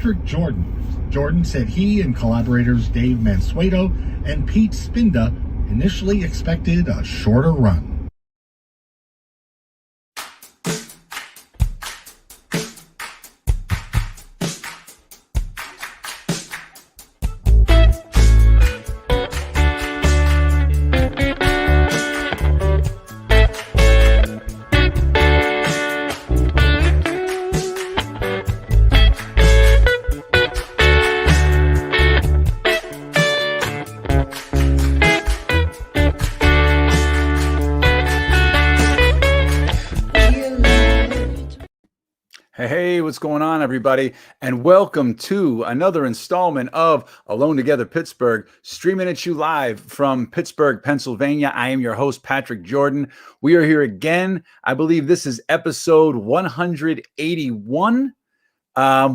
Patrick Jordan. Jordan said he and collaborators Dave Mansueto and Pete Spinda initially expected a shorter run. Hey, what's going on, everybody? And welcome to another installment of Alone Together Pittsburgh, streaming at you live from Pittsburgh, Pennsylvania. I am your host, Patrick Jordan. We are here again. I believe this is episode 181,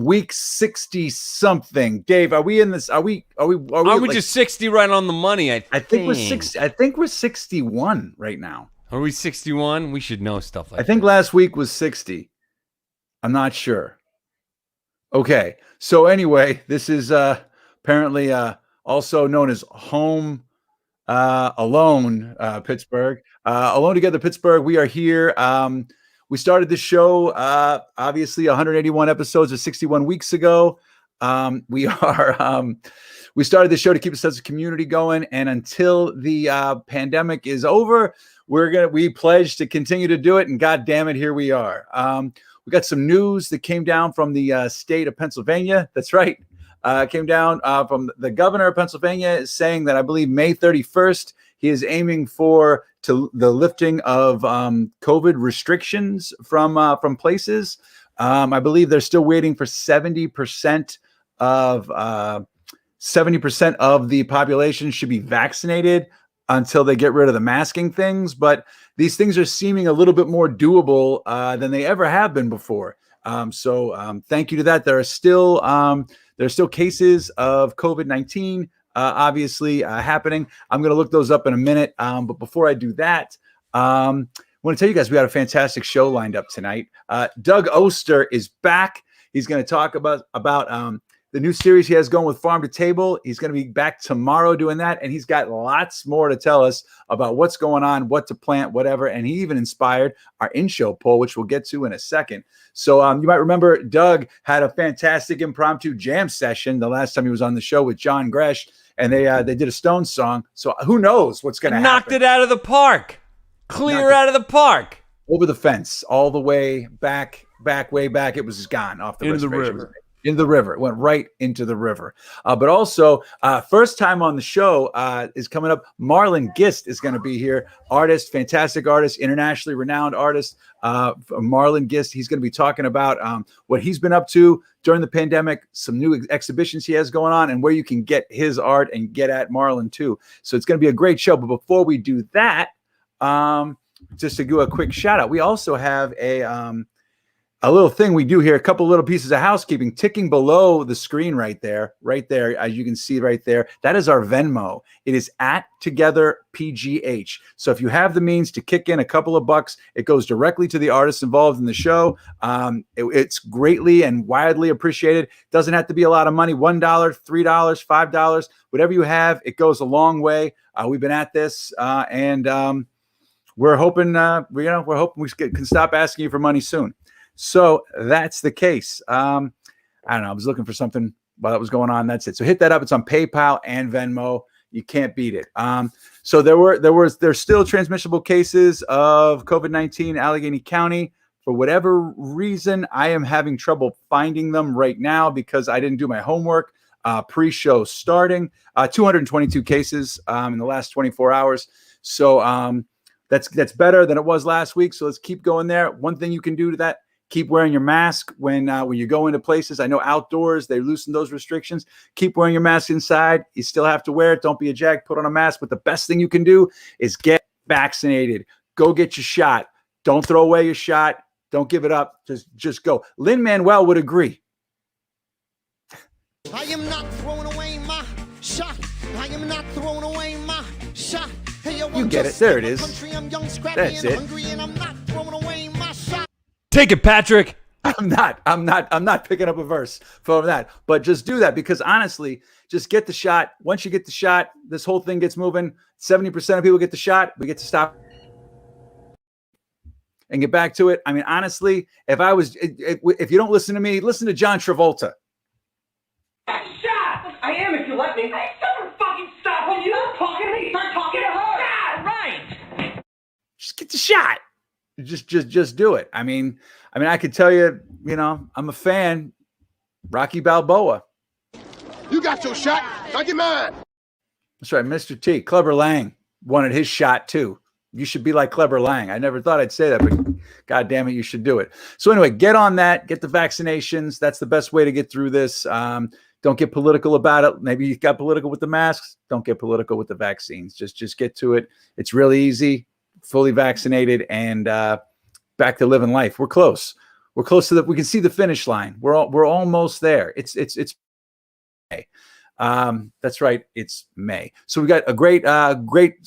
week 60 something. Dave, are we in this? Are we like, just 60 right on the money? I think we're 60. I think we're 61 right now. Are we 61? We should know stuff like that. I think last week was 60. I'm not sure. Okay. So anyway, this is apparently also known as Home Alone Pittsburgh. Alone Together Pittsburgh. We are here. We started the show, obviously 181 episodes or 61 weeks ago. We started the show to keep a sense of community going. And until the pandemic is over, we pledge to continue to do it. And God damn it, here we are. We got some news that came down from the state of Pennsylvania. That's right. came down from the governor of Pennsylvania, is saying that I believe May 31st, he is aiming for the lifting of COVID restrictions from places. I believe they're still waiting for 70% of the population should be vaccinated until they get rid of the masking things. But these things are seeming a little bit more doable than they ever have been before. So thank you to that. There are still cases of COVID-19 obviously happening. I'm going to look those up in a minute. But before I do that, I want to tell you guys we got a fantastic show lined up tonight. Doug Oster is back. He's going to talk about the new series he has going with Farm to Table. He's going to be back tomorrow doing that, and he's got lots more to tell us about what's going on, what to plant, whatever. And he even inspired our in-show poll, which we'll get to in a second. So you might remember Doug had a fantastic impromptu jam session the last time he was on the show with John Gresh, and they did a Stones song. So who knows what's going to happen? Knocked it out of the park. Clear out of the park. Over the fence, all the way back, way back. It was gone off the reservation. Into the river. It went right into the river. But also, first time on the show is coming up. Marlon Gist is going to be here. Artist, fantastic artist, internationally renowned artist. Marlon Gist, he's going to be talking about what he's been up to during the pandemic, some new exhibitions he has going on, and where you can get his art and get at Marlon too. So it's going to be a great show. But before we do that, just to do a quick shout out, we also have a little thing we do here, a couple little pieces of housekeeping ticking below the screen right there, as you can see right there. That is our Venmo. It is @TogetherPGH. So if you have the means to kick in a couple of bucks, it goes directly to the artists involved in the show. It's greatly and widely appreciated. Doesn't have to be a lot of money. $1, $3, $5, whatever you have, it goes a long way. We've been at this and we're hoping, we're hoping we can stop asking you for money soon. So that's the case. I don't know. I was looking for something while that was going on. That's it. So hit that up. It's on PayPal and Venmo. You can't beat it. So there's still transmissible cases of COVID-19 in Allegheny County. For whatever reason, I am having trouble finding them right now because I didn't do my homework pre-show starting. 222 cases in the last 24 hours. So that's better than it was last week. So let's keep going there. One thing you can do to that, keep wearing your mask when you go into places. I know outdoors, they loosened those restrictions. Keep wearing your mask inside. You still have to wear it. Don't be a jag. Put on a mask. But the best thing you can do is get vaccinated. Go get your shot. Don't throw away your shot. Don't give it up. Just go. Lin-Manuel would agree. I am not throwing away my shot. I am not throwing away my shot. Hey, you get it. There it is. That's it. Take it, Patrick. I'm not picking up a verse from that, but just do that because honestly, just get the shot. Once you get the shot, this whole thing gets moving. 70% of people get the shot. We get to stop and get back to it. I mean, honestly, if you don't listen to me, listen to John Travolta. Shot! I am if you let me. Hey, someone fucking stop. When you start talking to me, start talking to her. Yeah, right. Just get the shot. Just do it. I mean, I could tell you, I'm a fan. Rocky Balboa. You got your shot. Now get mine. That's right. Mr. T. Clubber Lang wanted his shot too. You should be like Clubber Lang. I never thought I'd say that, but God damn it, you should do it. So anyway, get on that. Get the vaccinations. That's the best way to get through this. Don't get political about it. Maybe you got political with the masks. Don't get political with the vaccines. Just get to it. It's really easy. Fully vaccinated and back to living life. We're close. We're close to we can see the finish line. We're almost there. It's May. That's right. It's May. So we got a great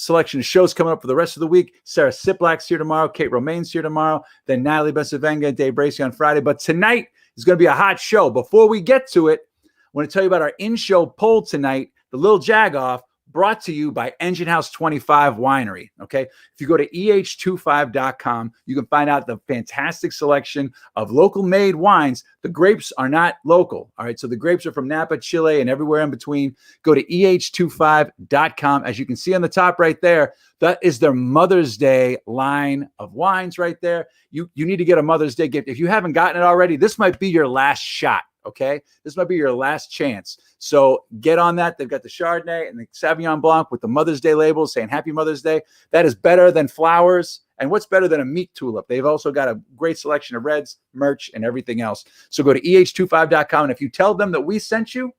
selection of shows coming up for the rest of the week. Sarah Siplak's here tomorrow. Kate Romaine's here tomorrow. Then Natalie Besavenga and Dave Bracey on Friday. But tonight is going to be a hot show. Before we get to it, I want to tell you about our in-show poll tonight, the Little Jag-Off, brought to you by Engine House 25 Winery. Okay. If you go to eh25.com, you can find out the fantastic selection of local made wines. The grapes are not local. All right. So the grapes are from Napa, Chile, and everywhere in between. Go to eh25.com. As you can see on the top right there, that is their Mother's Day line of wines right there. You need to get a Mother's Day gift. If you haven't gotten it already, this might be your last shot. Okay, this might be your last chance. So get on that. They've got the Chardonnay and the Sauvignon Blanc with the Mother's Day labels saying Happy Mother's Day. That is better than flowers. And what's better than a meat tulip? They've also got a great selection of reds, merch, and everything else. So go to eh25.com. And if you tell them that we sent you,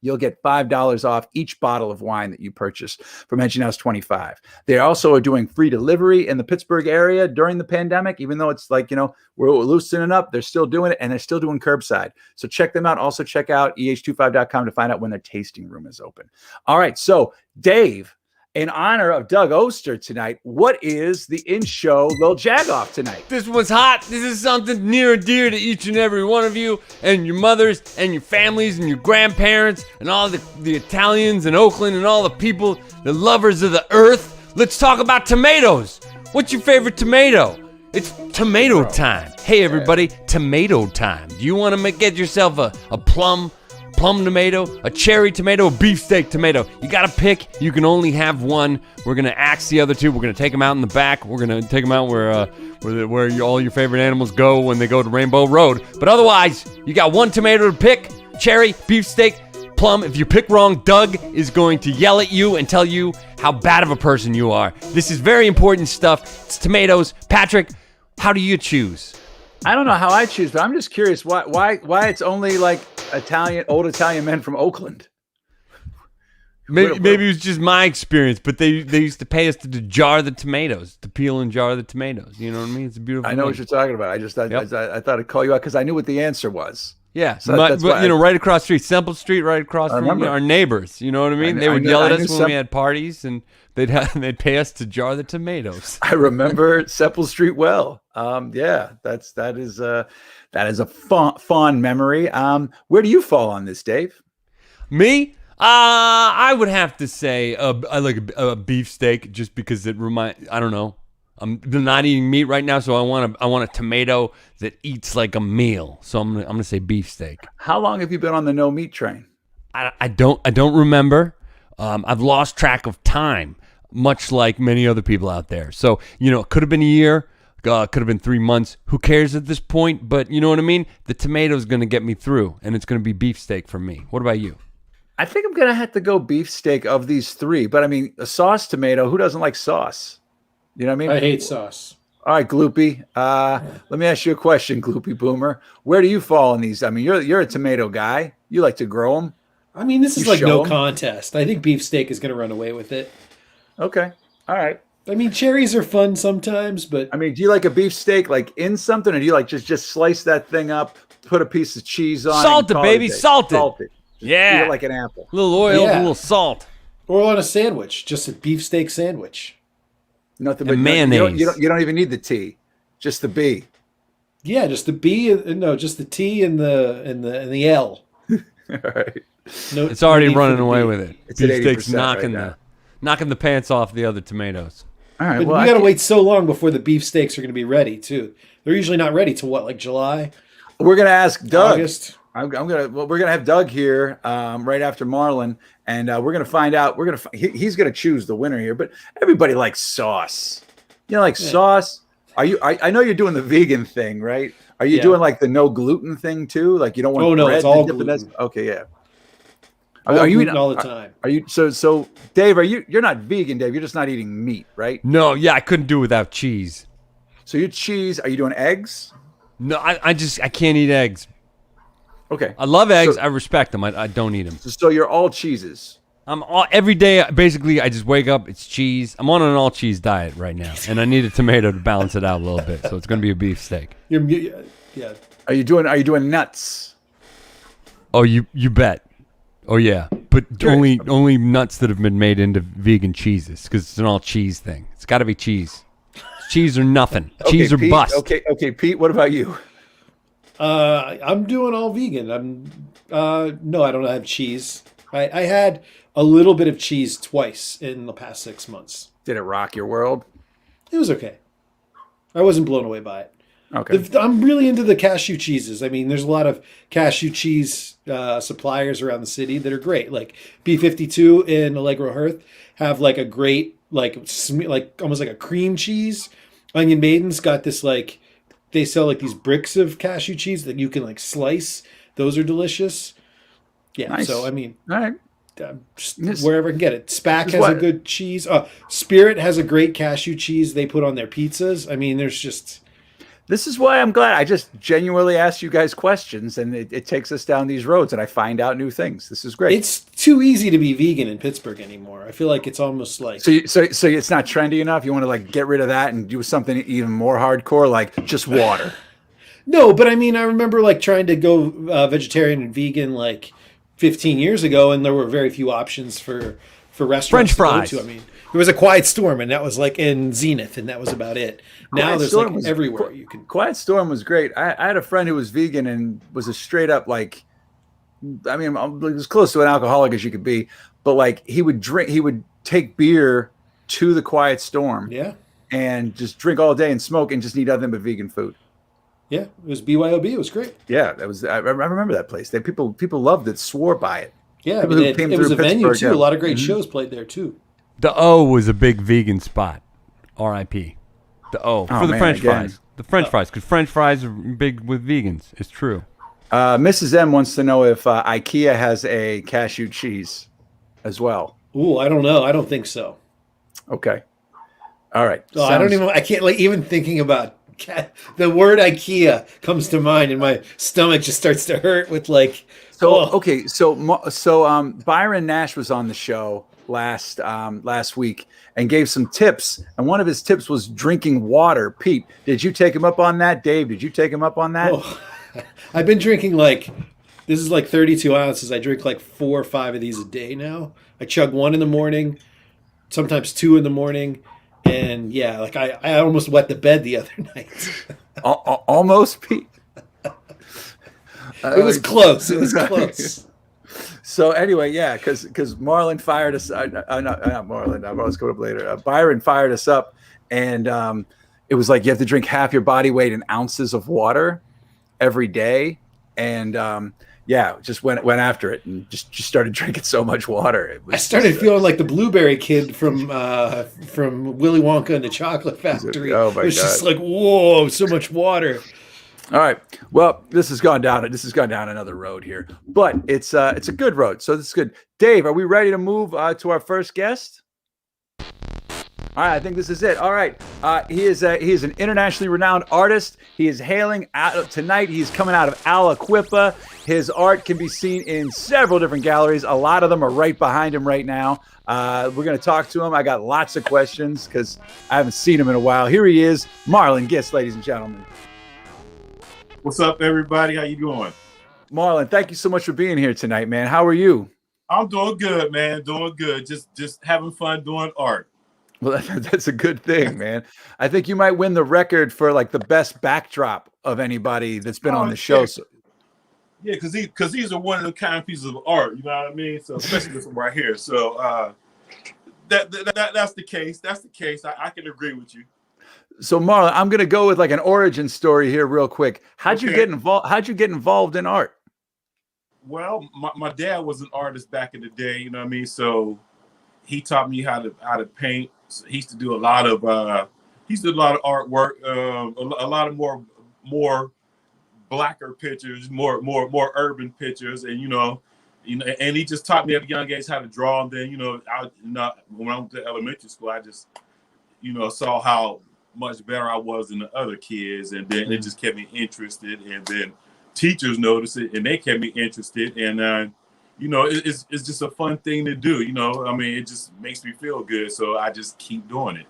you'll get $5 off each bottle of wine that you purchase from Engine House 25. They also are doing free delivery in the Pittsburgh area during the pandemic, even though it's like, we're loosening up, they're still doing it, and they're still doing curbside. So check them out. Also check out eh25.com to find out when their tasting room is open. All right. So Dave, in honor of Doug Oster tonight, what is the in-show Lil Jag-Off tonight? This one's hot. This is something near and dear to each and every one of you and your mothers and your families and your grandparents and all the Italians in Oakland and all the people, the lovers of the earth. Let's talk about tomatoes. What's your favorite tomato? It's tomato time. Hey, everybody, tomato time. Do you want to get yourself a plum tomato, a cherry tomato, a beefsteak tomato? You got to pick. You can only have one. We're going to axe the other two. We're going to take them out in the back. We're going to take them out where all your favorite animals go when they go to Rainbow Road. But otherwise, you got one tomato to pick. Cherry, beefsteak, plum. If you pick wrong, Doug is going to yell at you and tell you how bad of a person you are. This is very important stuff. It's tomatoes. Patrick, how do you choose? I don't know how I choose, but I'm just curious why it's only like old Italian men from Oakland. Maybe it was just my experience, but they used to pay us to jar the tomatoes, to peel and jar the tomatoes. You know what I mean? It's a beautiful. I know thing. what you're talking about. I thought I'd call you out because I knew what the answer was. Yeah, so that's why right across the street, Semple Street, right across from our neighbors. You know what I mean? They would yell at us when we had parties, and they'd pay us to jar the tomatoes. I remember Semple Street well. Yeah, that is a fond memory. Where do you fall on this, Dave? Me? I would have to say I like a beefsteak just because it I don't know. I'm not eating meat right now, so I want a tomato that eats like a meal. So I'm gonna say beefsteak. How long have you been on the no meat train? I don't remember. I've lost track of time, much like many other people out there. So it could have been a year, could have been 3 months. Who cares at this point? But you know what I mean. The tomato's gonna get me through, and it's gonna be beefsteak for me. What about you? I think I'm gonna have to go beefsteak of these three. But I mean, a sauce tomato. Who doesn't like sauce? You know what I mean? I hate sauce. All right, Gloopy. Let me ask you a question, Gloopy Boomer. Where do you fall in these? I mean, you're a tomato guy. You like to grow them. I mean, this is like no contest. I think beefsteak is going to run away with it. Okay. All right. I mean, cherries are fun sometimes, but I mean, do you like a beefsteak like in something, or do you like just slice that thing up, put a piece of cheese on, salted, baby, salted. Yeah, eat it like an apple. A little oil, a little salt, or on a sandwich, just a beefsteak sandwich. Nothing but mayonnaise. You don't even need the T, just the B. Yeah, just the B. No, just the T and the L. All right. No, it's already running away B. with it. It's beefsteak's knocking the pants off the other tomatoes. All right. But well, we got to wait so long before the beefsteaks are going to be ready too. They're usually not ready till what, like July? We're gonna ask Doug. August. We're gonna have Doug here right after Marlon, and we're gonna find out. He's gonna choose the winner here. But everybody likes sauce. Sauce. I know you're doing the vegan thing, right? Are you doing like the no gluten thing too? Like you don't want. Oh no, bread it's all to dip gluten. Okay, yeah. Are you eating all the time? Are you so Dave? You're not vegan, Dave? You're just not eating meat, right? No, yeah, I couldn't do without cheese. So you cheese? Are you doing eggs? No, I can't eat eggs. Okay. I love eggs. I respect them. I don't eat them. So you're all cheeses. Every day, basically, I just wake up, it's cheese. I'm on an all cheese diet right now, and I need a tomato to balance it out a little bit. So it's going to be a beefsteak. Yeah. Are you doing nuts? Oh, you bet. Oh yeah, but only nuts that have been made into vegan cheeses because it's an all cheese thing. It's got to be cheese. Cheese or nothing. Cheese or Pete, bust. Okay, Pete. What about you? I'm doing all vegan. No, I don't have cheese. I had a little bit of cheese twice in the past 6 months. Did it rock your world? It was okay. I wasn't blown away by it. Okay. I'm really into the cashew cheeses. I mean, there's a lot of cashew cheese suppliers around the city that are great. Like B52 and Allegro Hearth have like a great, like almost like a cream cheese. Onion Maiden's got this they sell like these bricks of cashew cheese that you can like slice Those are delicious. Yeah. Nice. So I mean, All right. just wherever I can get it. SPAC This has what- a good cheese. Spirit has a great cashew cheese they put on their pizzas. I mean, there's just This is why I'm glad I just genuinely ask you guys questions, and it takes us down these roads, and I find out new things. This is great. it's too easy to be vegan in Pittsburgh anymore. I feel like it's almost like So it's not trendy enough. You want to like get rid of that and do something even more hardcore, like just water. no, but I mean, I remember like trying to go vegetarian and vegan like 15 years ago, and there were very few options for restaurants. French to go fries. to. I mean, there was a Quiet Storm, and that was like in Zenith, and that was about it. Now Quiet there's Storm like was- everywhere you can. Quiet Storm was great. I had a friend who was vegan and was a straight up like, I mean, as close to an alcoholic as you could be, but like he would take beer to the Quiet Storm Yeah, and just drink all day and smoke and just eat nothing but vegan food. yeah, it was BYOB. It was great. Yeah, that was. I remember that place. People loved it, swore by it. Yeah, I People mean, who it, came it was a through venue Pittsburgh, too. yeah. A lot of great shows played there too. The O was a big vegan spot. R.I.P. The O for the man, French again. fries. The French fries, because French fries are big with vegans. It's true. Mrs. M wants to know if IKEA has a cashew cheese as well. Ooh, I don't know. I don't think so. Okay. All right. Oh, I don't even. I can't like even thinking about the word IKEA comes to mind, and my stomach just starts to hurt with like. So oh. okay, so Byron Nash was on the show last week and gave some tips, and one of his tips was drinking water. Pete, did you take him up on that? Dave, did you take him up on that? Oh, I've been drinking like this is like 32 ounces. I drink like 4 or 5 of these a day now. I chug 1 in the morning, sometimes 2 in the morning, and yeah, like I almost wet the bed the other night. Almost, Pete. It was close. It was close. So anyway, yeah, because Marlon fired us. Not Marlon. Marlon's coming up later. Byron fired us up, and it was like you have to drink half your body weight in ounces of water every day, and yeah, just went after it and just started drinking so much water. It was I started feeling like the blueberry kid from Willy Wonka and the Chocolate Factory. Oh my it was God. just like whoa, so much water. All right. Well, this has gone down another road here, but it's a good road, so this is good. Dave, are we ready to move to our first guest? All right, I think this is it. All right, he is an internationally renowned artist. He is hailing out tonight. He's coming out of Aliquippa. His art can be seen in several different galleries. A lot of them are right behind him right now. We're going to talk to him. I got lots of questions because I haven't seen him in a while. Here he is, Marlon Gist, ladies and gentlemen. What's up, everybody? How you doing? Marlon, thank you so much for being here tonight, man. How are you? I'm doing good, man. Doing good. Just having fun doing art. Well, that's a good thing, man. I think you might win the record for like the best backdrop of anybody that's been on the show. So, Yeah, because these are one of the kind of pieces of art. You know what I mean? So especially this one right here. So that's the case. That's the case. I can agree with you. so Marlon, I'm gonna go with like an origin story here, real quick. How'd you Okay. get involved? How'd you get involved in art? Well, my dad was an artist back in the day. You know what I mean? So he taught me how to paint. So he used to do a lot of artwork. A lot of more blacker pictures, more urban pictures, and and he just taught me at a young age how to draw. And then when I went to elementary school, I just saw how much better I was than the other kids, and then it just kept me interested. And then teachers noticed it, and they kept me interested. And it's just a fun thing to do. I mean, it just makes me feel good, so I just keep doing it.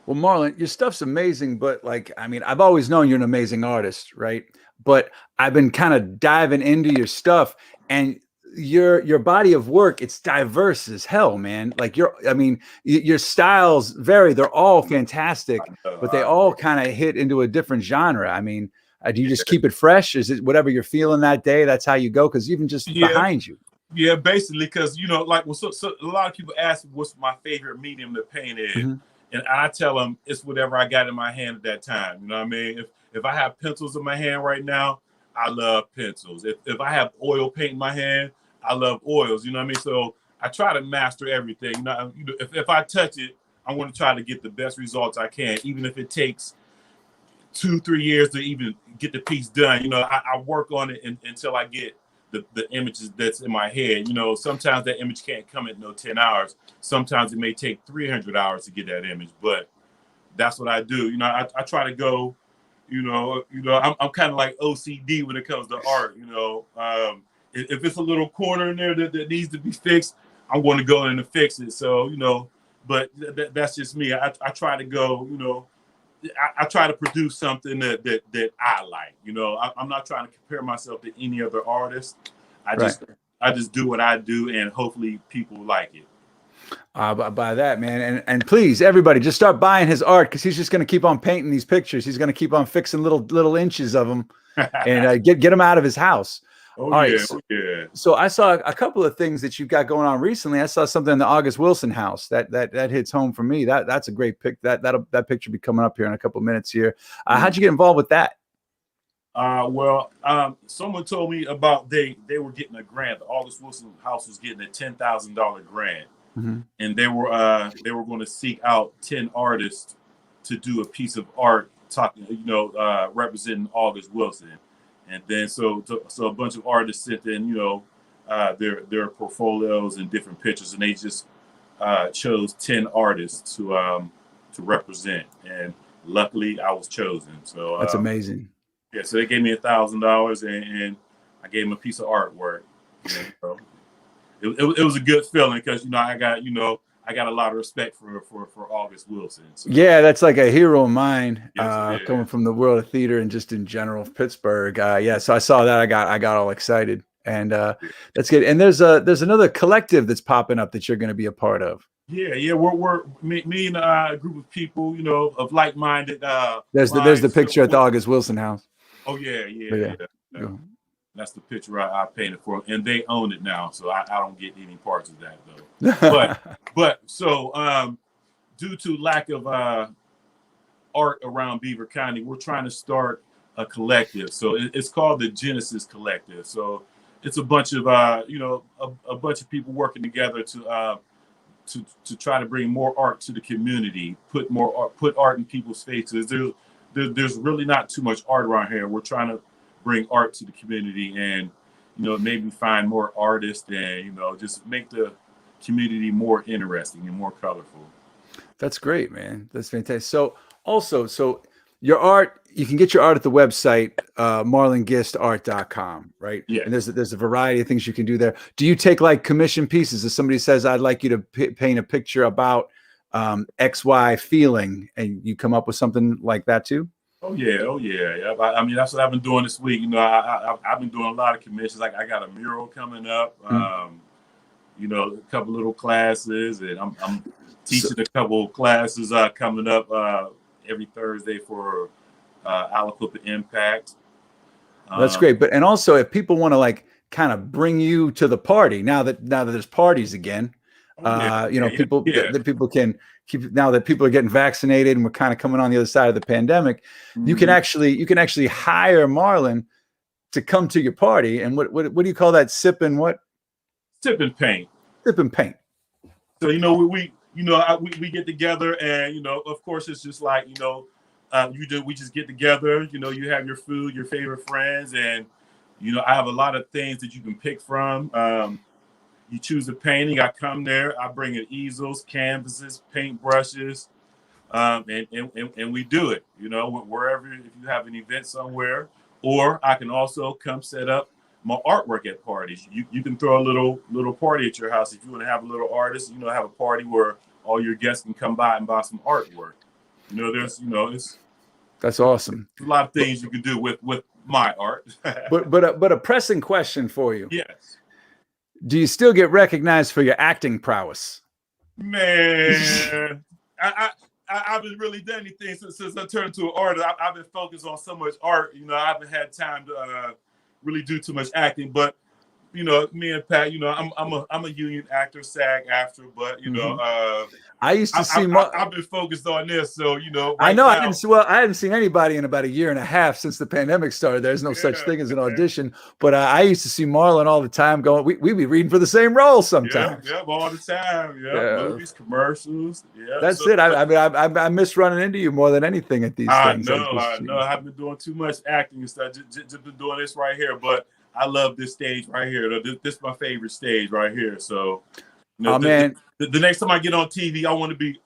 Well, Marlon, your stuff's amazing, but like, I mean, I've always known you're an amazing artist, right? But I've been kind of diving into your stuff, and your body of work, it's diverse as hell, man. Like your styles vary. They're all fantastic, but they all kind of hit into a different genre. I mean, do you just keep it fresh? Is it whatever you're feeling that day? That's how you go? Because even just behind you. Yeah, basically, because like so a lot of people ask what's my favorite medium to paint in, Mm-hmm. and I tell them it's whatever I got in my hand at that time. You know what I mean? If I have pencils in my hand right now, I love pencils. If I have oil paint in my hand, I love oils. You know what I mean? So I try to master everything. If I touch it, I want to try to get the best results I can, even if it takes 2-3 years to even get the piece done. I work on it until I get the images that's in my head. You know, sometimes that image can't come in no 10 hours. Sometimes it may take 300 hours to get that image, but that's what I do. You know, I try to go, I'm kind of like OCD when it comes to art. You know, if it's a little corner in there that needs to be fixed, I'm going to go in and fix it. So, but that's just me. I try to go, I try to produce something that I like. I'm not trying to compare myself to any other artist. I just do what I do, and hopefully people like it. By that, man, and please, everybody, just start buying his art, because he's just going to keep on painting these pictures. He's going to keep on fixing little inches of them, and get them out of his house. Oh, all yeah, right, yeah. So I saw a couple of things that you've got going on recently. I saw something in the August Wilson house that hits home for me. That's a great pick. That picture will be coming up here in a couple of minutes here. How'd you get involved with that? Someone told me about they were getting a grant. The August Wilson house was getting a $10,000 grant. Mm-hmm. And they were going to seek out 10 artists to do a piece of art talking, representing August Wilson. And then so a bunch of artists sent in, their portfolios and different pictures, and they just chose 10 artists to represent. And luckily, I was chosen. So that's amazing. Yeah, so they gave me $1,000, and I gave them a piece of artwork. So it was a good feeling, because I got a lot of respect for August Wilson. So. Yeah, that's like a hero of mine, coming from the world of theater and just in general Pittsburgh. So I saw that, I got all excited, and that's good. And there's another collective that's popping up that you're going to be a part of. Yeah, we're me and a group of people, of like-minded. There's the picture at the August Wilson house. Oh yeah. That's the picture I painted for, and they own it now, so I don't get any parts of that though. but due to lack of art around Beaver County, we're trying to start a collective. So it's called the Genesis Collective. So it's a bunch of a bunch of people working together to try to bring more art to the community, put art in people's faces. There's really not too much art around here. We're trying to bring art to the community, and maybe find more artists, and just make the community more interesting and more colorful. That's great, man. That's fantastic. So your art, you can get your art at the website marlongistart.com, right? Yeah. And there's a variety of things you can do there. Do you take like commission pieces? If somebody says, I'd like you to paint a picture about XY feeling, and you come up with something like that too? Oh yeah. I mean, that's what I've been doing this week. I've been doing a lot of commissions. Like I got a mural coming up, a couple little classes, and I'm teaching a couple classes coming up every Thursday for Aliquippa Impact. That's great. But also, if people want to like kind of bring you to the party now that there's parties again, people can keep, now that people are getting vaccinated and we're kind of coming on the other side of the pandemic, you can actually hire Marlon to come to your party. And what do you call that? Sip and paint. Sip and paint. So we get together, and of course it's just like we just get together. You have your food, your favorite friends, and I have a lot of things that you can pick from. You choose a painting. I come there. I bring in easels, canvases, paint brushes, and we do it. Wherever, if you have an event somewhere, or I can also come set up my artwork at parties. You can throw a little party at your house if you want to have a little artist. Have a party where all your guests can come by and buy some artwork. That's awesome. A lot of things you can do with my art. but a pressing question for you. Yes. Do you still get recognized for your acting prowess? Man, I haven't really done anything since I turned to an artist. I've been focused on so much art. I haven't had time to really do too much acting. But me and Pat, I'm a union actor, SAG after, but I used to see. I've been focused on this, so right I know. Now, I haven't seen anybody in about a year and a half since the pandemic started. There's no such thing as an audition, but I used to see Marlon all the time. Going, we be reading for the same role sometimes. Yeah, all the time. Yeah, movies, commercials. Yeah, that's it. I miss running into you more than anything at these things. I know. I haven't been doing too much acting and stuff. Just been doing this right here, but I love this stage right here. This is my favorite stage right here. So, man, the next time I get on TV, I want to be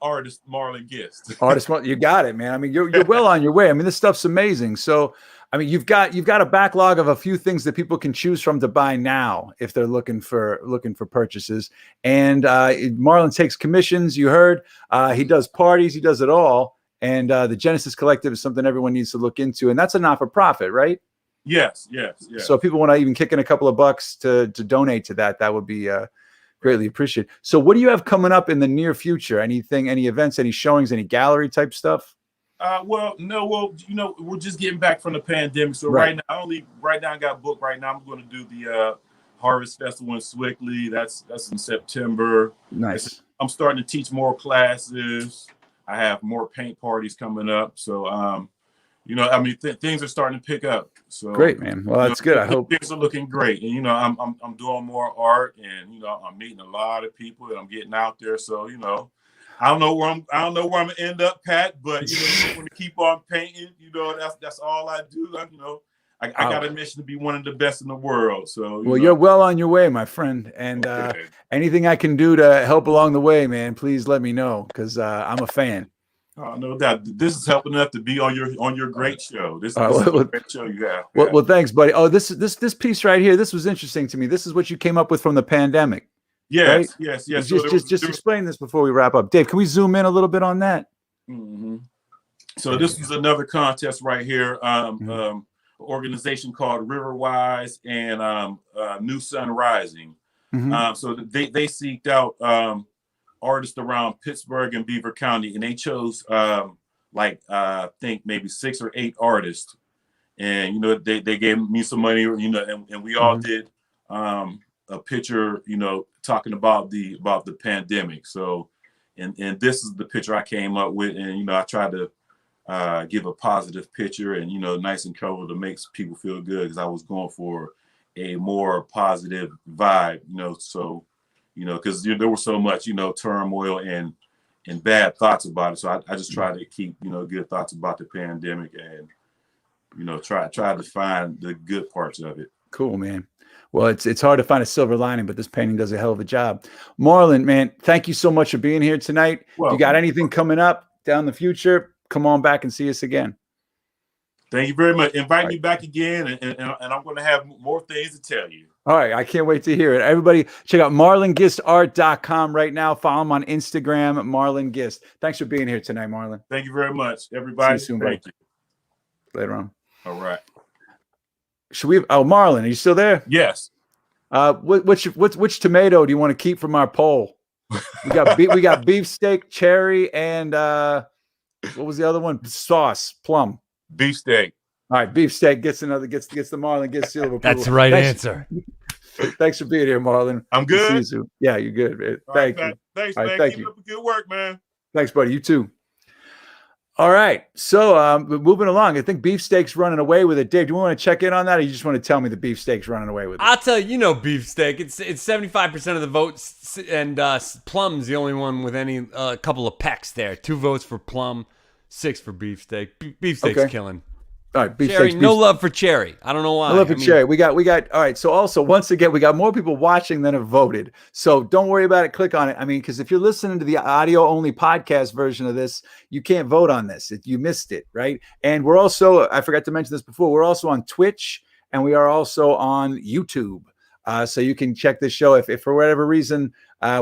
artist Marlon Gist. You got it, man. I mean, you're well on your way. I mean, this stuff's amazing. So, I mean, you've got a backlog of a few things that people can choose from to buy now if they're looking for purchases. And Marlon takes commissions. You heard he does parties. He does it all. And the Genesis Collective is something everyone needs to look into, and that's a not-for-profit, right? Yes. So if people want to even kick in a couple of bucks to donate to that, that would be greatly appreciated. So what do you have coming up in the near future? Anything, any events, any showings, any gallery type stuff? Well, we're just getting back from the pandemic. So right now I got booked. Right now I'm going to do the Harvest Festival in Swickley. That's in September. Nice. I'm starting to teach more classes. I have more paint parties coming up. So, things are starting to pick up. So great, man. Well, that's good. I hope things are looking great. And, I'm doing more art, and, I'm meeting a lot of people, and I'm getting out there. So, I don't know where I'm gonna end up, Pat, but I'm going to keep on painting. That's all I do. I got a mission to be one of the best in the world. So you're well on your way, my friend. And anything I can do to help along the way, man, please let me know, because I'm a fan. Oh, no doubt. This is helping enough to be on your great show. This is a great show you have. Well, thanks, buddy. Oh, this piece right here. This was interesting to me. This is what you came up with from the pandemic. Yes, right? yes. Just explain this before we wrap up. Dave, can we zoom in a little bit on that? Mm-hmm. So this is another contest right here. Organization called Riverwise and New Sun Rising. Mm-hmm. So they seeked out artists around Pittsburgh and Beaver County, and they chose I think maybe 6 or 8 artists, and they gave me some money, and we all did a picture, talking about the pandemic. So and this is the picture I came up with, and I tried to give a positive picture and nice and colorful to make people feel good, because I was going for a more positive vibe, so because there was so much turmoil and bad thoughts about it. So I just try to keep good thoughts about the pandemic, and try to find the good parts of it. Cool, man. Well, it's hard to find a silver lining, but this painting does a hell of a job. Marlon, man, thank you so much for being here tonight. Well, you got anything coming up down the future? Come on back and see us again. Thank you very much. Invite me back again, and I'm going to have more things to tell you. All right. I can't wait to hear it. Everybody, check out marlongisart.com right now. Follow him on Instagram, Marlon Gist. Thanks for being here tonight, Marlon. Thank you very much, everybody. See you soon, Thank you. Later on. All right. Should we? Oh, Marlon, are you still there? Yes. Which tomato do you want to keep from our poll? We got beefsteak, cherry, and what was the other one? Sauce, plum. Beefsteak. All right, beefsteak gets the Marlon Gist seal of approval. That's the right answer. Thanks for being here, Marlon. I'm good. Yeah, you're good, man. Thank you. Thanks, man. Thank you. Keep up the good work, man. Thanks, buddy. You too. All right. So moving along, I think beefsteak's running away with it. Dave, do you want to check in on that, or you just want to tell me the beefsteak's running away with it? I'll tell you, beefsteak. It's 75% of the votes, and plum's the only one with any couple of pecks there. 2 votes for plum, 6 for beefsteak. Beefsteak's killing. All right, cherry. No love for cherry. I don't know why. No love for cherry. We got. All right. So also, once again, we got more people watching than have voted. So don't worry about it. Click on it. I mean, because if you're listening to the audio only podcast version of this, you can't vote on this. You missed it, right? And we're also, I forgot to mention this before, we're also on Twitch, and we are also on YouTube. So you can check this show if for whatever reason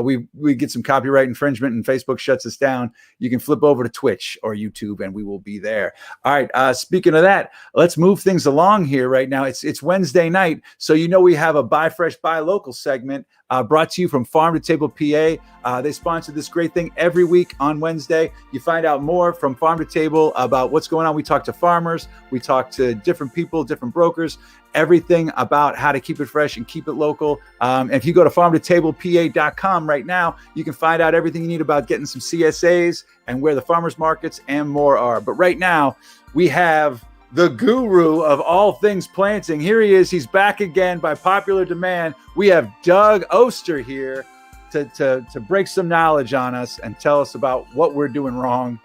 we get some copyright infringement and Facebook shuts us down. You can flip over to Twitch or YouTube, and we will be there. All right. Speaking of that, let's move things along here right now. It's Wednesday night, so we have a Buy Fresh, Buy Local segment brought to you from Farm to Table, PA. They sponsor this great thing every week on Wednesday. You find out more from Farm to Table about what's going on. We talk to farmers. We talk to different people, different brokers, everything about how to keep it fresh and keep it local. And if you go to farmtotable.pa.com right now, you can find out everything you need about getting some CSAs and where the farmers markets and more are. But right now, we have the guru of all things planting. Here he is. He's back again by popular demand. We have Doug Oster here to break some knowledge on us and tell us about what we're doing wrong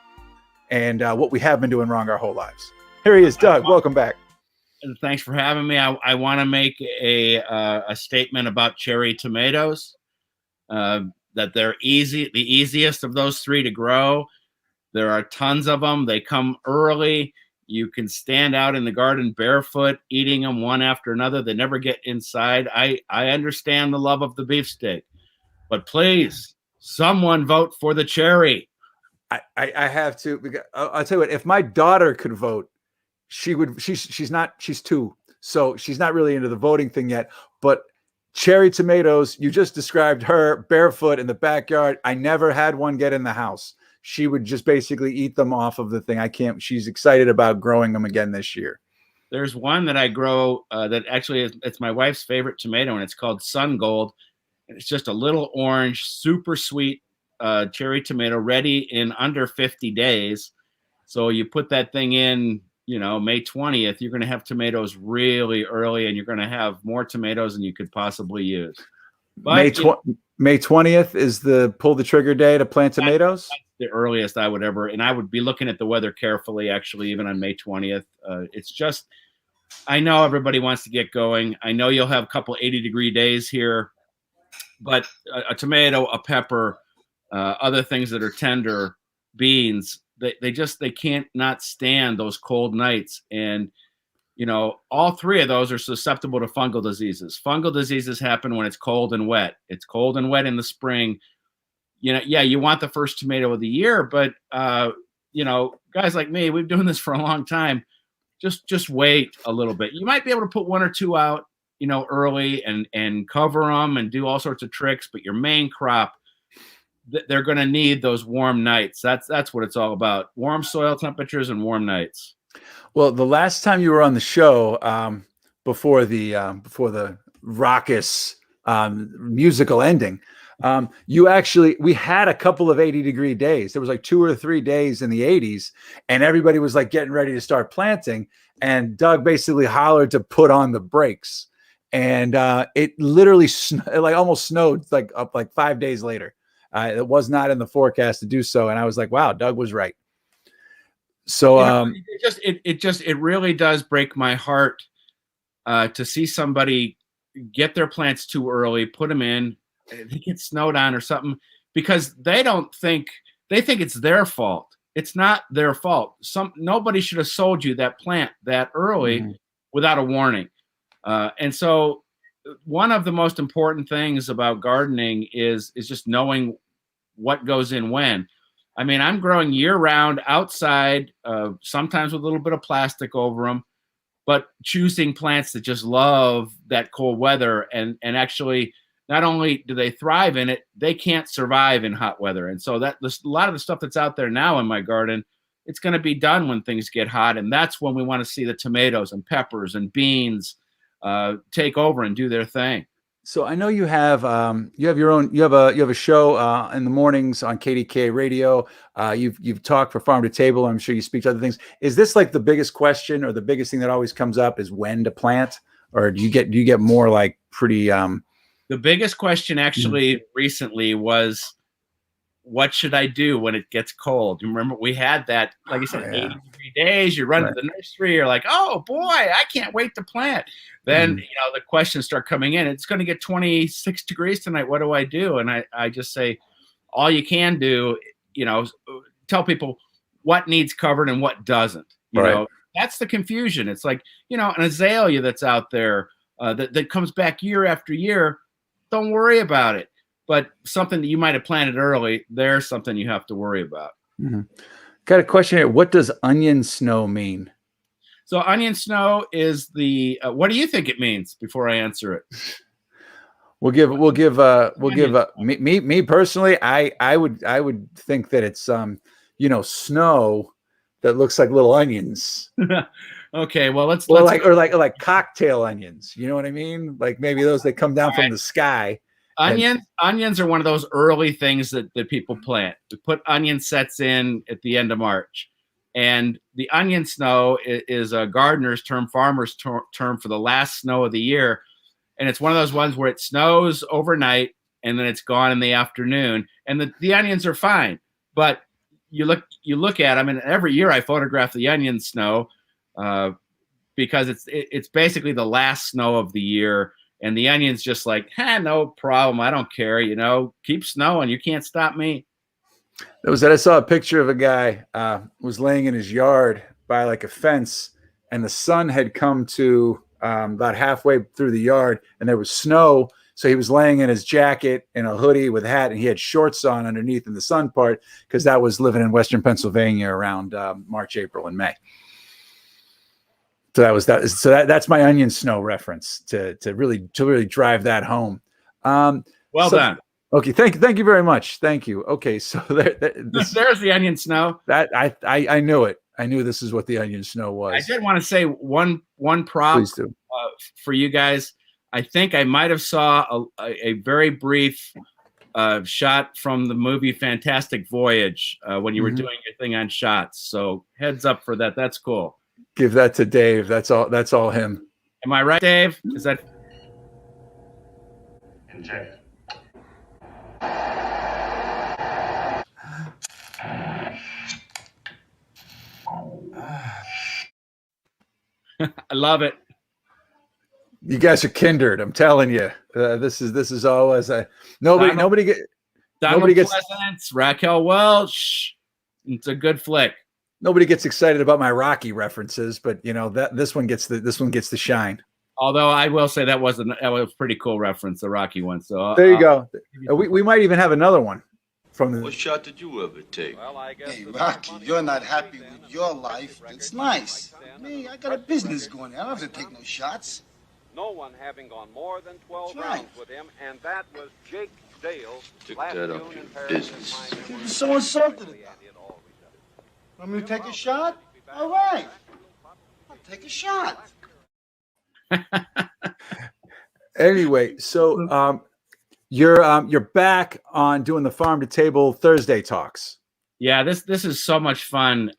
and what we have been doing wrong our whole lives. Here he is, Doug. Welcome back. Thanks for having me. I want to make a statement about cherry tomatoes. That they're the easiest of those three to grow. There are tons of them. They come early. You can stand out in the garden barefoot, eating them one after another. They never get inside. I understand the love of the beefsteak, but please, someone vote for the cherry. I have to. Because I'll tell you what. If my daughter could vote, she would. She's not. She's 2, so she's not really into the voting thing yet. But cherry tomatoes, you just described her barefoot in the backyard. I never had one get in the house. She would just basically eat them off of the thing. I can't. She's excited about growing them again this year. There's one that I grow that actually it's my wife's favorite tomato, and it's called Sun Gold. It's just a little orange, super sweet cherry tomato, ready in under 50 days. So you put that thing in, May 20th, you're going to have tomatoes really early, and you're going to have more tomatoes than you could possibly use. But, May 20th is the pull the trigger day to plant tomatoes. That's the earliest I would ever, and I would be looking at the weather carefully, actually, even on May 20th. It's just, I know everybody wants to get going. I know you'll have a couple 80-degree days here, but a tomato, a pepper, other things that are tender, beans, they can't not stand those cold nights. And, all three of those are susceptible to fungal diseases. Fungal diseases happen when it's cold and wet. It's cold and wet in the spring. You want the first tomato of the year, but, guys like me, we've been doing this for a long time. Just wait a little bit. You might be able to put 1 or 2 out, early and cover them and do all sorts of tricks, but your main crop, they're going to need those warm nights. That's what it's all about. Warm soil temperatures and warm nights. Well, the last time you were on the show, before the raucous musical ending, we had a couple of 80-degree days. There was like 2 or 3 days in the 80s, and everybody was like getting ready to start planting. And Doug basically hollered to put on the brakes, and it literally almost snowed like 5 days later. It was not in the forecast to do so, and I was like, "Wow, Doug was right." So it really does break my heart to see somebody get their plants too early, put them in, they get snowed on or something, because they think it's their fault. It's not their fault. Nobody should have sold you that plant that early without a warning. And so one of the most important things about gardening is just knowing what goes in when. I mean, I'm growing year round outside, sometimes with a little bit of plastic over them, but choosing plants that just love that cold weather. And actually, not only do they thrive in it, they can't survive in hot weather. And so a lot of the stuff that's out there now in my garden, it's going to be done when things get hot. And that's when we want to see the tomatoes and peppers and beans take over and do their thing. So I know you have a show in the mornings on KDK radio. You've talked for Farm to Table. I'm sure you speak to other things. Is this like the biggest question or the biggest thing that always comes up is when to plant, or do you get more like pretty? The biggest question actually recently was, what should I do when it gets cold? You remember we had that, like I said, 80-degree days. You run to the nursery, you're like, oh boy, I can't wait to plant. Then the questions start coming in. It's going to get 26 degrees tonight. What do I do? And I just say, all you can do, tell people what needs covered and what doesn't. You know, that's the confusion. It's like, an azalea that's out there that comes back year after year. Don't worry about it. But something that you might have planted early, there's something you have to worry about. Got a question here. What does onion snow mean? So onion snow is the. What do you think it means? Before I answer it, we'll give me personally. I would think that it's snow that looks like little onions. Okay, well let's like cocktail onions. You know what I mean? Like maybe those that come down from the sky. Onions are one of those early things that people plant. We put onion sets in at the end of March. And the onion snow is a gardener's term, farmer's term for the last snow of the year. And it's one of those ones where it snows overnight and then it's gone in the afternoon. And the onions are fine. But you look at them, and every year I photograph the onion snow. because it's basically the last snow of the year, and the onion's just like, no problem, I don't care, keep snowing, you can't stop me. I saw a picture of a guy was laying in his yard by like a fence, and the sun had come to about halfway through the yard, and there was snow. So he was laying in his jacket and a hoodie with a hat, and he had shorts on underneath in the sun part, because that was living in Western Pennsylvania around March, April, and May. So that was that. So that's my onion snow reference to really drive that home. Well done. Okay, thank you very much. Thank you. Okay, so there's the onion snow. That I knew it. I knew this is what the onion snow was. I did want to say one prop for you guys. I think I might have saw a very brief shot from the movie Fantastic Voyage when you were doing your thing on shots. So heads up for that. That's cool. Give that to Dave. That's all him. Am I right, Dave? Is that? And Jay. I love it. You guys are kindred. I'm telling you. This is always nobody gets Raquel Welch. It's a good flick. Nobody gets excited about my Rocky references, but this one gets the shine. Although I will say that was a pretty cool reference, the Rocky one. So there you go. We might even have another one from the. What shot did you ever take? Well, I guess hey, Rocky, you're not happy with your life. It's nice. Me, I got a business going. I don't have to take no shots. No one having gone more than 12 rounds with him, and that was Jake Dale. Took that up your business. You're so insulted about it. Want me to take a shot? All right. I'll take a shot. Anyway, so you're back on doing the Farm to Table Thursday talks. Yeah, this is so much fun.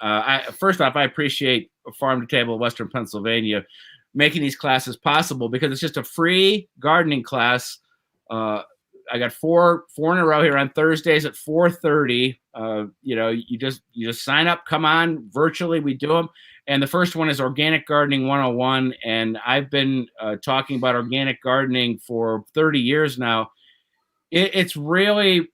First off, I appreciate Farm to Table Western Pennsylvania making these classes possible, because it's just a free gardening class. I got four in a row here on Thursdays at 4:30. You just sign up, come on virtually. We do them. And the first one is Organic Gardening 101. And I've been talking about organic gardening for 30 years now. It's really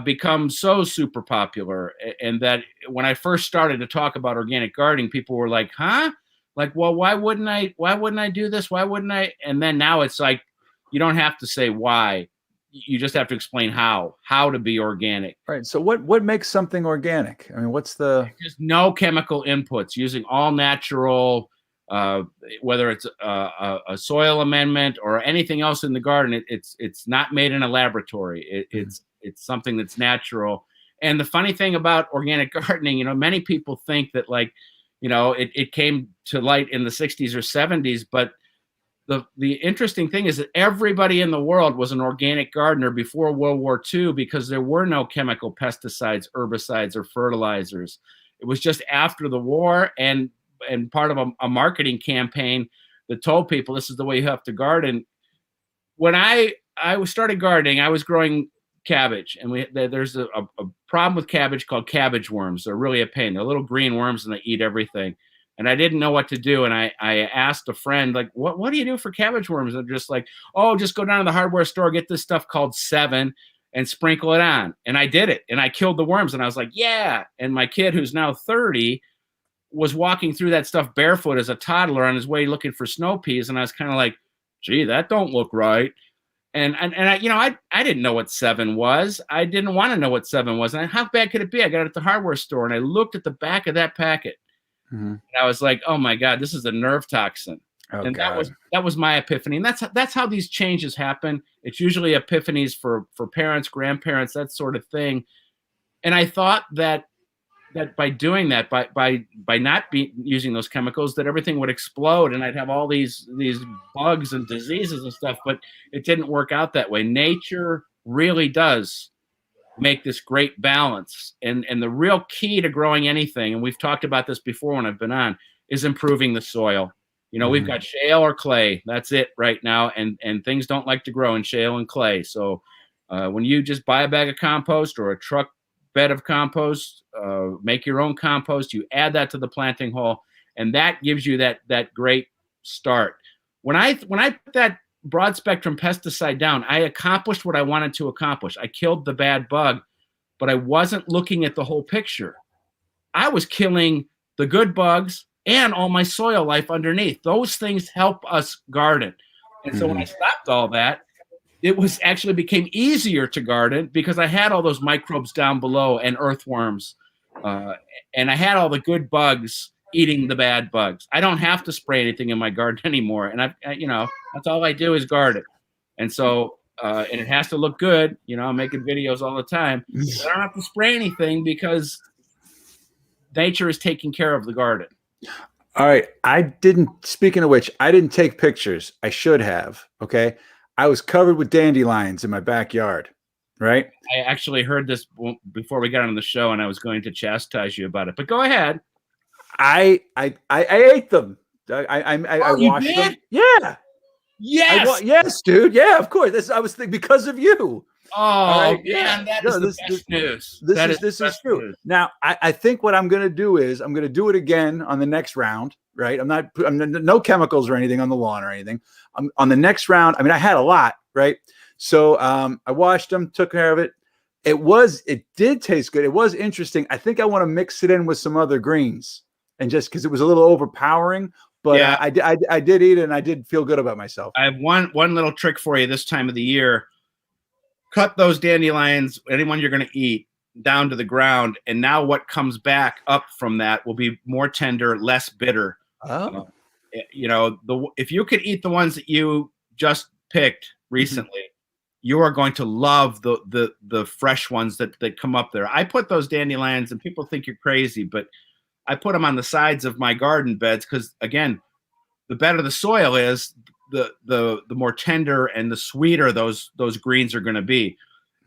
become so super popular. And that when I first started to talk about organic gardening, people were like, huh? Like, well, why wouldn't I do this? Why wouldn't I? And then now it's like, you don't have to say why. You just have to explain how to be organic. Right. So what makes something organic? I mean, what's the... Just no chemical inputs, using all natural, whether it's a soil amendment or anything else in the garden. It's not made in a laboratory. It's something that's natural. And the funny thing about organic gardening, many people think that it came to light in the 60s or 70s, but the interesting thing is that everybody in the world was an organic gardener before World War II, because there were no chemical pesticides, herbicides, or fertilizers. It was just after the war and part of a marketing campaign that told people this is the way you have to garden. When I started gardening, I was growing cabbage, and there's a problem with cabbage called cabbage worms. They're really a pain. They're little green worms, and they eat everything. And I didn't know what to do. And I asked a friend, like, what do you do for cabbage worms? And they're just like, oh, just go down to the hardware store, get this stuff called 7 and sprinkle it on. And I did it. And I killed the worms. And I was like, yeah. And my kid, who's now 30, was walking through that stuff barefoot as a toddler on his way looking for snow peas. And I was kind of like, gee, that don't look right. And I didn't know what 7 was. I didn't want to know what 7 was. And how bad could it be? I got it at the hardware store, and I looked at the back of that packet. Mm-hmm. And I was like, oh my God, this is a nerve toxin. Oh, and God. that was my epiphany. And that's how these changes happen. It's usually epiphanies for parents, grandparents, that sort of thing. And I thought that by doing that, by not using those chemicals, that everything would explode and I'd have all these bugs and diseases and stuff. But it didn't work out that way. Nature really does make this great balance. And the real key to growing anything, and we've talked about this before when I've been on, is improving the soil. We've got shale or clay. That's it right now. And things don't like to grow in shale and clay. So when you just buy a bag of compost or a truck bed of compost, make your own compost, you add that to the planting hole, and that gives you that great start. When I put that broad spectrum pesticide down, I accomplished what I wanted to accomplish. I killed the bad bug, but I wasn't looking at the whole picture. I was killing the good bugs and all my soil life underneath. Those things help us garden. And so when I stopped all that, it was actually became easier to garden because I had all those microbes down below and earthworms. And I had all the good bugs eating the bad bugs. I don't have to spray anything in my garden anymore. And that's all I do is garden. And so, and it has to look good. I'm making videos all the time. I don't have to spray anything because nature is taking care of the garden. All right. Speaking of which, I didn't take pictures. I should have. Okay. I was covered with dandelions in my backyard. Right. I actually heard this before we got on the show, and I was going to chastise you about it, but go ahead. I ate them. I washed them. Yeah. Yes. Yes, dude. Yeah, of course. I was thinking because of you. Oh, man, that is the best news. This is true. News. Now, I think what I'm going to do is I'm going to do it again on the next round, right? I'm no chemicals or anything on the lawn or anything. On the next round, I had a lot, right? So I washed them, took care of it. It did taste good. It was interesting. I think I want to mix it in with some other greens, and just because it was a little overpowering. But yeah. I did eat it, and I did feel good about myself. I have one little trick for you this time of the year. Cut those dandelions, anyone you're going to eat, down to the ground, and now what comes back up from that will be more tender, less bitter. Oh. If you could eat the ones that you just picked recently, you are going to love the fresh ones that come up there. I put those dandelions, and people think you're crazy, but I put them on the sides of my garden beds because, again, the better the soil is, the more tender and the sweeter those greens are going to be.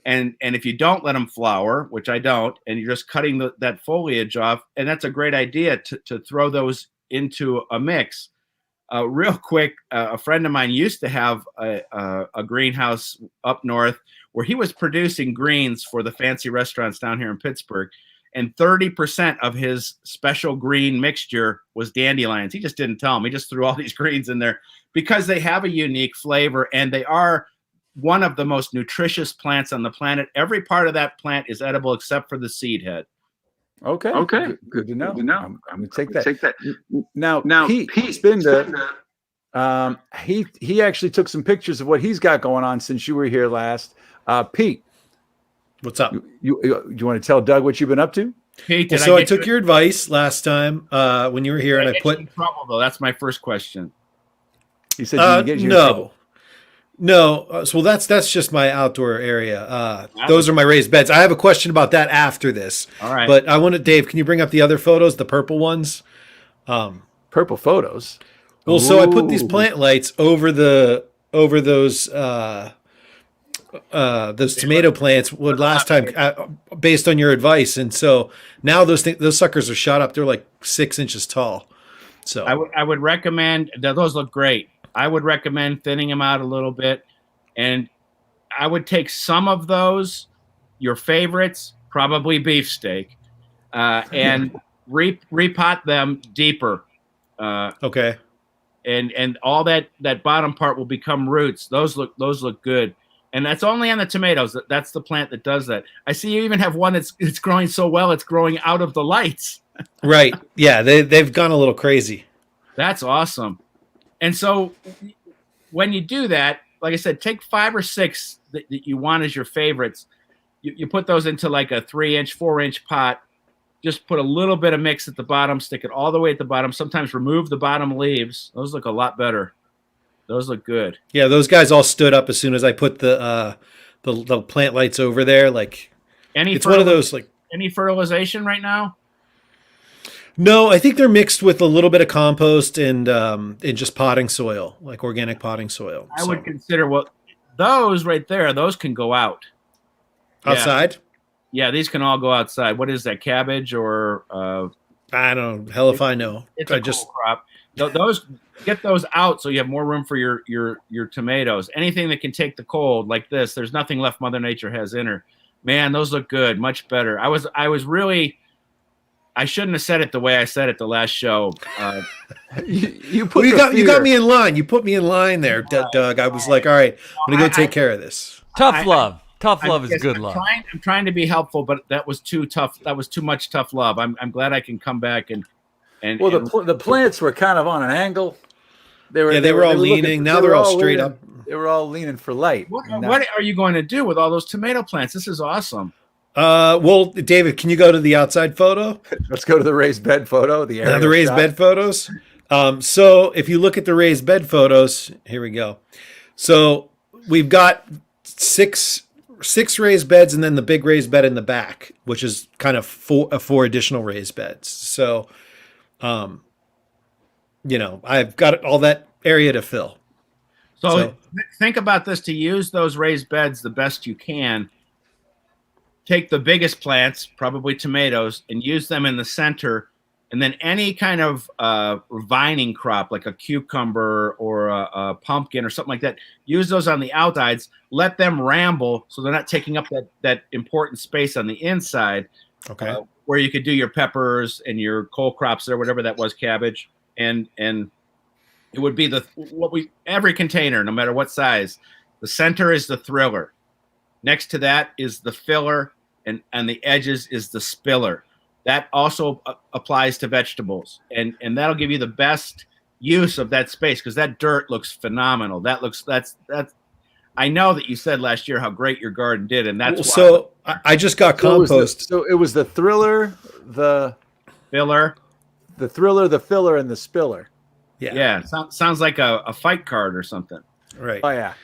And if you don't let them flower, which I don't, and you're just cutting that foliage off, and that's a great idea to throw those into a mix. Real quick, a friend of mine used to have a greenhouse up north where he was producing greens for the fancy restaurants down here in Pittsburgh. And 30% of his special green mixture was dandelions. He just didn't tell him. He just threw all these greens in there because they have a unique flavor, and they are one of the most nutritious plants on the planet. Every part of that plant is edible except for the seed head. Okay. Good to know. I'm going to take that. Now Pete Spinda, he actually took some pictures of what he's got going on since you were here last. Pete. What's up? You want to tell Doug what you've been up to? Hey, I took your advice last time when you were here, and I put in trouble though. That's my first question. He said you no. So that's just my outdoor area. Those are my raised beds. I have a question about that after this. All right, but I wanted Dave. Can you bring up the other photos, the purple ones? Purple photos. Well, so I put these plant lights over those tomato plants last time based on your advice, and so now those suckers are shot up. They're like 6 inches tall. So I would recommend that. Those look great. I would recommend thinning them out a little bit, and I would take some of those, your favorites, probably beefsteak, and repot them deeper. Okay. And all that bottom part will become roots. Those look good. And that's only on the tomatoes. That's the plant that does that. I see you even have one it's growing so well it's growing out of the lights. Right. Yeah, they've gone a little crazy. That's awesome. And so when you do that, like I said, take 5 or 6 that you want as your favorites. You put those into like a 3-inch, 4-inch pot. Just put a little bit of mix at the bottom, stick it all the way at the bottom. Sometimes remove the bottom leaves. Those look a lot better. Those look good. Yeah, those guys all stood up as soon as I put the plant lights over there. Like, it's one of those like. Any fertilization right now? No, I think they're mixed with a little bit of compost and just potting soil, like organic potting soil. I would consider those right there. Those can go out outside. Yeah, these can all go outside. What is that? Cabbage or? I don't know. Hell if I know. It's a cool crop. Those get those out so you have more room for your tomatoes. Anything that can take the cold like this. There's nothing left Mother Nature has in her. Man, those look good. Much better. I was really I shouldn't have said it the way I said it the last show. You got me in line. You put me in line there, Doug. I was like, all right, I'm gonna go take care of this. Tough love. Tough love is good love. I'm trying to be helpful, but that was too tough. That was too much tough love. I'm glad I can come back and the plants were kind of on an angle. They were all leaning. Now they're all straight up. They were all leaning for light. What are you going to do with all those tomato plants? This is awesome. Well, David, can you go to the outside photo? Let's go to the raised bed photo. The raised bed photos. So if you look at the raised bed photos, here we go. So we've got six raised beds, and then the big raised bed in the back, which is kind of four additional raised beds. So, I've got all that area to fill. So think about this: to use those raised beds the best you can. Take the biggest plants, probably tomatoes, and use them in the center. And then any kind of vining crop, like a cucumber or a pumpkin or something like that, use those on the outsides. Let them ramble so they're not taking up that important space on the inside. Okay. Where you could do your peppers and your cole crops or whatever that was, cabbage. And it would be every container, no matter what size. The center is the thriller. Next to that is the filler, and the edges is the spiller. That also applies to vegetables, and that'll give you the best use of that space because that dirt looks phenomenal. That's. I know that you said last year how great your garden did, and that's so. I just got compost. So it was the thriller, the filler, the thriller, the filler, and the spiller. Yeah. Sounds like a fight card or something. Right. Oh yeah.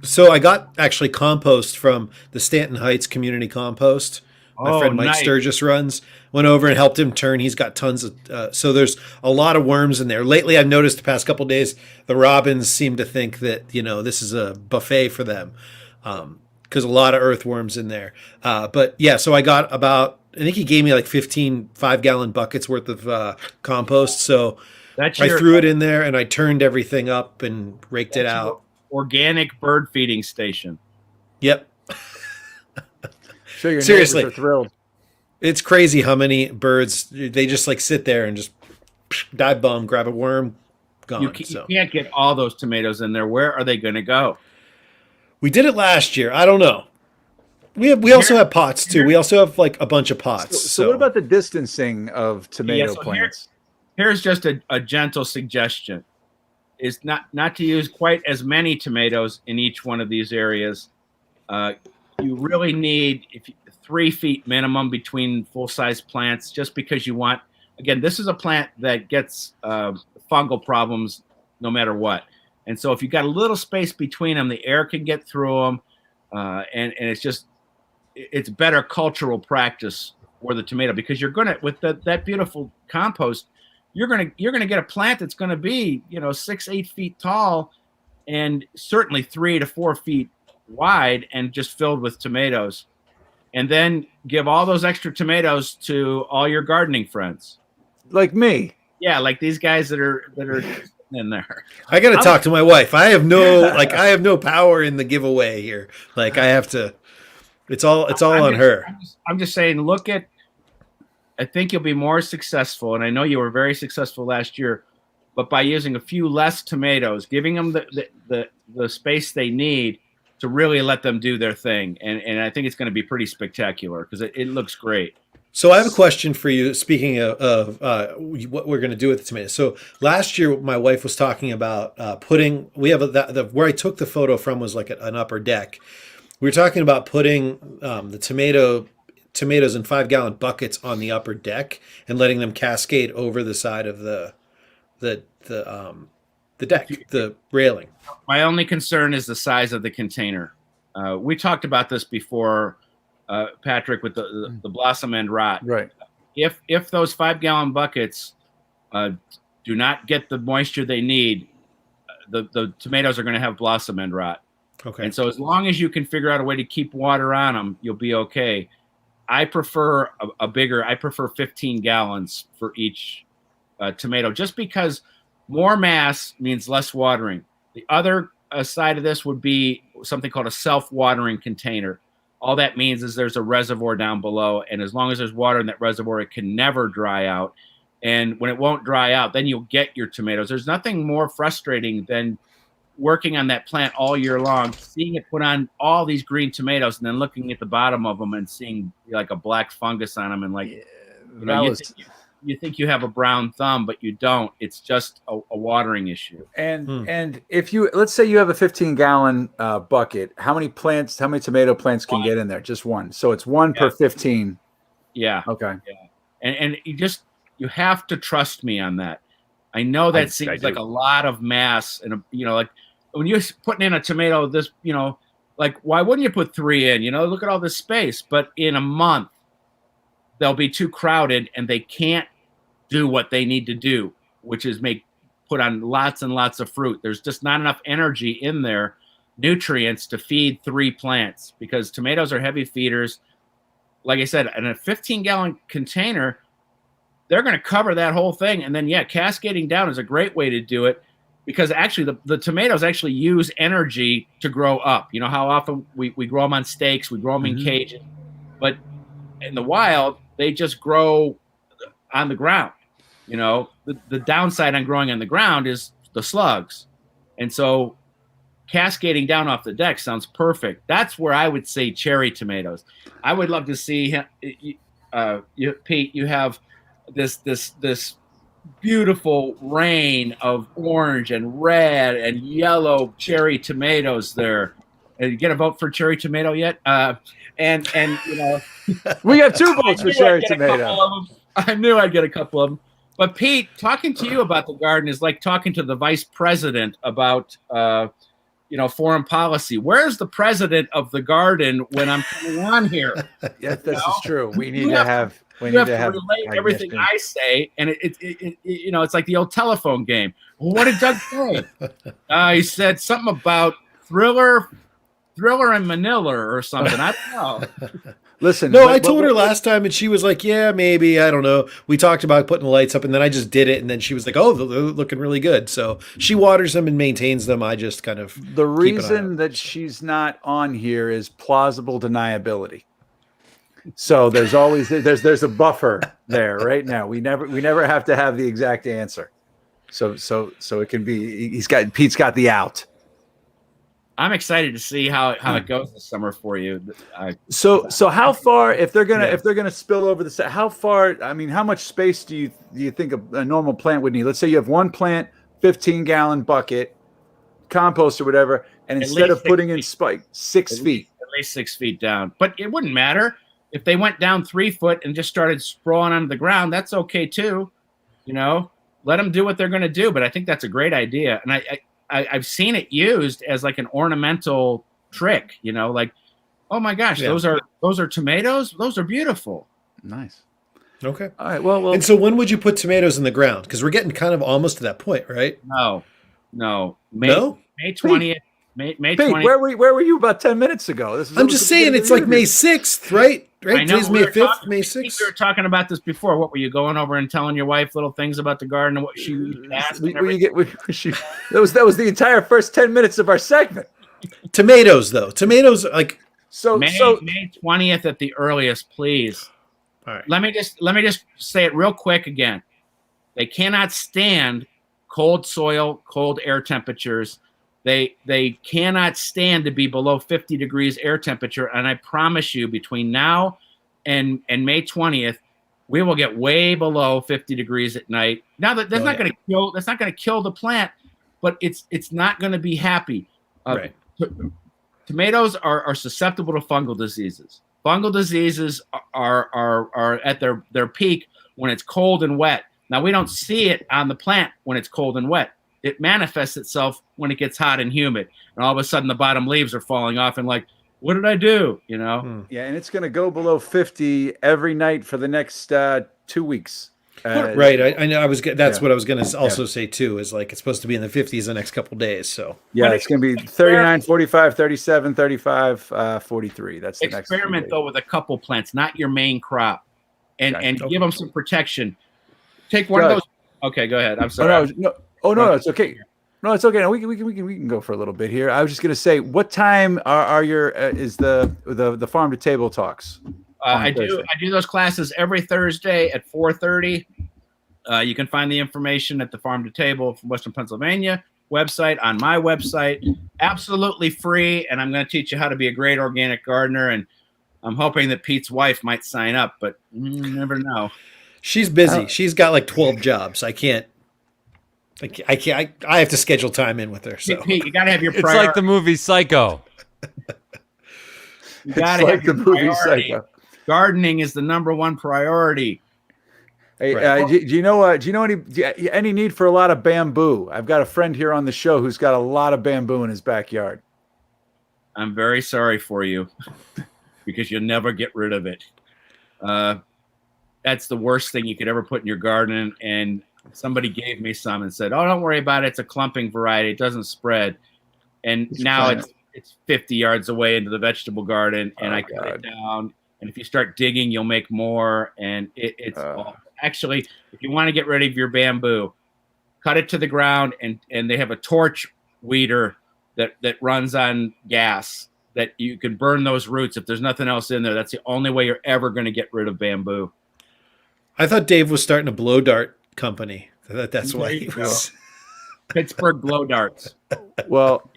So I got actually compost from the Stanton Heights Community Compost. My friend Mike Sturgis runs. Went over and helped him turn. He's got tons of. So there's a lot of worms in there. Lately, I've noticed the past couple of days, the robins seem to think that this is a buffet for them, because a lot of earthworms in there. But yeah, so I got about. I think he gave me like 15 5-gallon buckets worth of compost. So. I threw it in there and I turned everything up and raked it out. Organic bird feeding station. Yep. Sure, your seriously, neighbors are thrilled. It's crazy how many birds they just like sit there and just dive bomb, grab a worm, gone. You can't get all those tomatoes in there. Where are they going to go? We did it last year. I don't know. We also have pots too. We also have like a bunch of pots. So what about the distancing of tomato plants? Here's just a gentle suggestion: is not to use quite as many tomatoes in each one of these areas. You really need 3 feet minimum between full-size plants, just because you want. Again, this is a plant that gets fungal problems no matter what, and so if you got a little space between them, the air can get through them, and it's better cultural practice for the tomato because you're gonna with that beautiful compost. You're gonna get a plant that's gonna be 6-8 feet tall, and certainly 3 to 4 feet wide, and just filled with tomatoes. And then give all those extra tomatoes to all your gardening friends, like me. Yeah, like these guys that are in there. I got to talk to my wife. I have no power in the giveaway here. Like I have to. It's all on her. I'm just saying. Look at. I think you'll be more successful, and I know you were very successful last year, but by using a few less tomatoes, giving them the space they need to really let them do their thing, and I think it's going to be pretty spectacular because it looks great. So I have a question for you. Speaking of what we're going to do with the tomatoes. So last year, my wife was talking about putting. We have where I took the photo from was like an upper deck. We were talking about putting the tomatoes in 5-gallon buckets on the upper deck and letting them cascade over the side of the deck, the railing. My only concern is the size of the container. We talked about this before, Patrick, with the blossom end rot. Right. If those 5-gallon buckets do not get the moisture they need, the tomatoes are going to have blossom end rot. Okay. And so as long as you can figure out a way to keep water on them, you'll be okay. I prefer I prefer 15 gallons for each tomato, just because more mass means less watering. The other side of this would be something called a self-watering container. all that means is there's a reservoir down below, and as long as there's water in that reservoir, it can never dry out. And when it won't dry out, then you'll get your tomatoes. There's nothing more frustrating than working on that plant all year long, seeing it put on all these green tomatoes, and then looking at the bottom of them and seeing like a black fungus on them, and like you think you have a brown thumb, but you don't. It's just a watering issue. And if you, let's say you have a 15-gallon bucket, how many tomato plants can get in there? Just one. So it's one per 15. Yeah. Okay. Yeah. And you have to trust me on that. I know that seems like a lot of mass, and like when you're putting in a tomato, this, like why wouldn't you put 3 in? Look at all this space. But in a month, they'll be too crowded, and they can't do what they need to do, which is put on lots and lots of fruit. There's just not enough energy in there, nutrients to feed 3 plants, because tomatoes are heavy feeders. Like I said, in a 15-gallon container, they're going to cover that whole thing. And then, cascading down is a great way to do it, because actually the tomatoes actually use energy to grow up. You know how often we grow them on stakes, we grow them in cages, but in the wild, they just grow on the ground. The downside on growing on the ground is the slugs. And so cascading down off the deck sounds perfect. That's where I would say cherry tomatoes. I would love to see Pete, you have this beautiful rain of orange and red and yellow cherry tomatoes there. And you get a vote for cherry tomato yet? And we got 2 votes for cherry tomato. I knew I'd get a couple of them. But Pete, talking to you about the garden is like talking to the vice president about foreign policy. Where's the president of the garden when I'm coming on here? Yes, this is true. We need to have relate everything I say, and it's like the old telephone game. Well, what did Doug say? He said something about Thriller in Manila or something. I don't know. Listen, no, I told her last time, and she was like, "Yeah, maybe. I don't know." We talked about putting the lights up, and then I just did it, and then she was like, "Oh, they're looking really good." So she waters them and maintains them. I just kind of the reason that she's not on here is plausible deniability. So there's always there's a buffer there right now. We never have to have the exact answer. So it can be Pete's got the out. I'm excited to see how it goes this summer for you. So how far, if they're gonna spill over the, how far? I mean, how much space do you think a normal plant would need? Let's say you have one plant, 15-gallon bucket, compost or whatever, and instead of putting in 6 feet, at least 6 feet down. But it wouldn't matter if they went down 3 foot and just started sprawling onto the ground. That's okay too. Let them do what they're going to do. But I think that's a great idea, and I've seen it used as like an ornamental trick, like, oh my gosh, those are tomatoes. Those are beautiful. Nice. Okay. All right. Well. And so when would you put tomatoes in the ground? Because we're getting kind of almost to that point, right? No. May 20th. May 20th. Where were you about 10 minutes ago? I'm just saying it's like May 6th, right? Right? Today's May 5th, May 6th. We were talking about this before. What were you going over and telling your wife little things about the garden and what she asked? That was the entire first 10 minutes of our segment. Tomatoes, though. Tomatoes, like May 20th at the earliest, please. All right. Let me just say it real quick again. They cannot stand cold soil, cold air temperatures. They cannot stand to be below 50 degrees air temperature, and I promise you, between now and May 20th, we will get way below 50 degrees at night. Now that's not going to kill the plant, but it's not going to be happy. Right. Tomatoes are susceptible to fungal diseases. Fungal diseases are at their peak when it's cold and wet. Now we don't see it on the plant when it's cold and wet. It manifests itself when it gets hot and humid, and all of a sudden the bottom leaves are falling off, and like, what did I do? Yeah, and it's going to go below 50 every night for the next 2 weeks. Right. I know. That's what I was going to also say too. Is like it's supposed to be in the 50s the next couple days. So it's going to be 39, 45, 37, 35, 43. That's the next experiment though with a couple plants, not your main crop, and give them some protection. Take one of those. Okay, go ahead. I'm sorry. No, it's okay. No, it's okay. No, we can go for a little bit here. I was just gonna say, what time are your is the farm to table talks? I do those classes every Thursday at 4:30. You can find the information at the Farm to Table from Western Pennsylvania website, on my website, absolutely free. And I'm going to teach you how to be a great organic gardener. And I'm hoping that Pete's wife might sign up, but you never know. She's busy. She's got like 12 jobs. I have to schedule time in with her. So Pete, you got to have your It's priority. like the movie Psycho. You got to have your priority. Gardening is the #1 priority. Hey, Right. do you know any need for a lot of bamboo? I've got a friend here on the show who's got a lot of bamboo in his backyard. I'm very sorry for you because you'll never get rid of it. That's the worst thing you could ever put in your garden. And somebody gave me some and said, "Oh, don't worry about it. It's a clumping variety. It doesn't spread." And now it's 50 yards away into the vegetable garden, and I cut it down. And if you start digging, you'll make more. And it's actually, if you want to get rid of your bamboo, cut it to the ground, and they have a torch weeder that runs on gas that you can burn those roots. If there's nothing else in there, that's the only way you're ever going to get rid of bamboo. I thought Dave was starting a blow dart company. That's why he was. Pittsburgh blow darts. Well,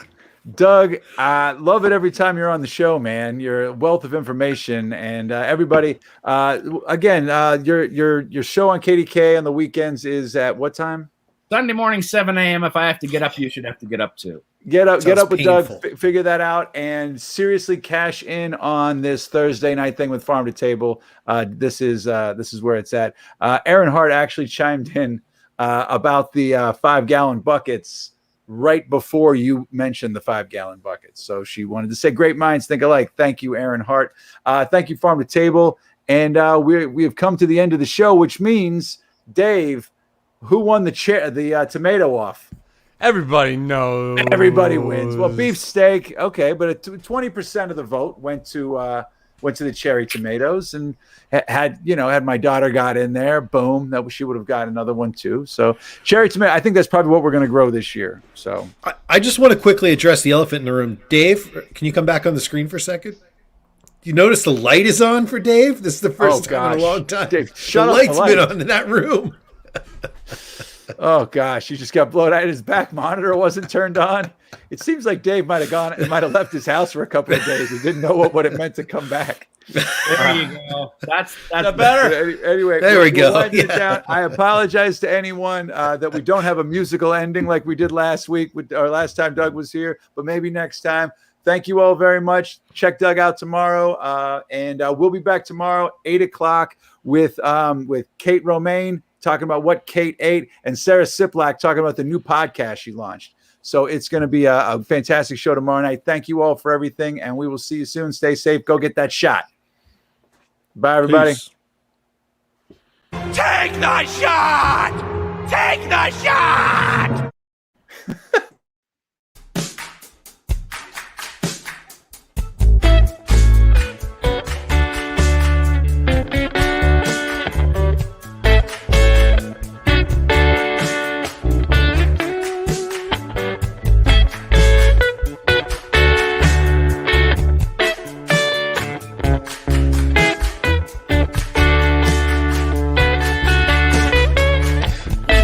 Doug, I love it every time you're on the show, man. You're a wealth of information, and everybody. Again, your show on KDK on the weekends is at what time? Sunday morning, 7 a.m. If I have to get up, you should have to get up too. Get up with painful. Doug. Figure that out, and seriously cash in on this Thursday night thing with Farm to Table. This is where it's at. Aaron Hart actually chimed in about the 5-gallon buckets right before you mentioned the 5-gallon buckets. So she wanted to say, great minds think alike. Thank you, Aaron Hart. Thank you, Farm to Table. And we have come to the end of the show, which means, Dave, who won the tomato off? Everybody knows. Everybody wins. Well, beefsteak, okay, but 20% of the vote went to the cherry tomatoes, and had my daughter got in there, boom, she would have got another one too. So cherry tomato, I think that's probably what we're going to grow this year. So I just want to quickly address the elephant in the room. Dave, can you come back on the screen for a second? You notice the light is on for Dave? This is the first time in a long time. Dave, the light's been on in that room. Oh gosh, he just got blown out. His back monitor wasn't turned on. It seems like Dave might have left his house for a couple of days. He didn't know what it meant to come back. There you go. That's better. Anyway, there we go. We'll it down. I apologize to anyone that we don't have a musical ending like we did last week last time Doug was here, but maybe next time. Thank you all very much. Check Doug out tomorrow, and we'll be back tomorrow 8:00 with Kate Romaine talking about what Kate ate, and Sarah Siplak talking about the new podcast she launched. So it's going to be a fantastic show tomorrow night. Thank you all for everything, and we will see you soon. Stay safe. Go get that shot. Bye, everybody. Peace. Take the shot! Take the shot!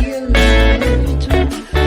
Realize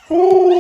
Oh,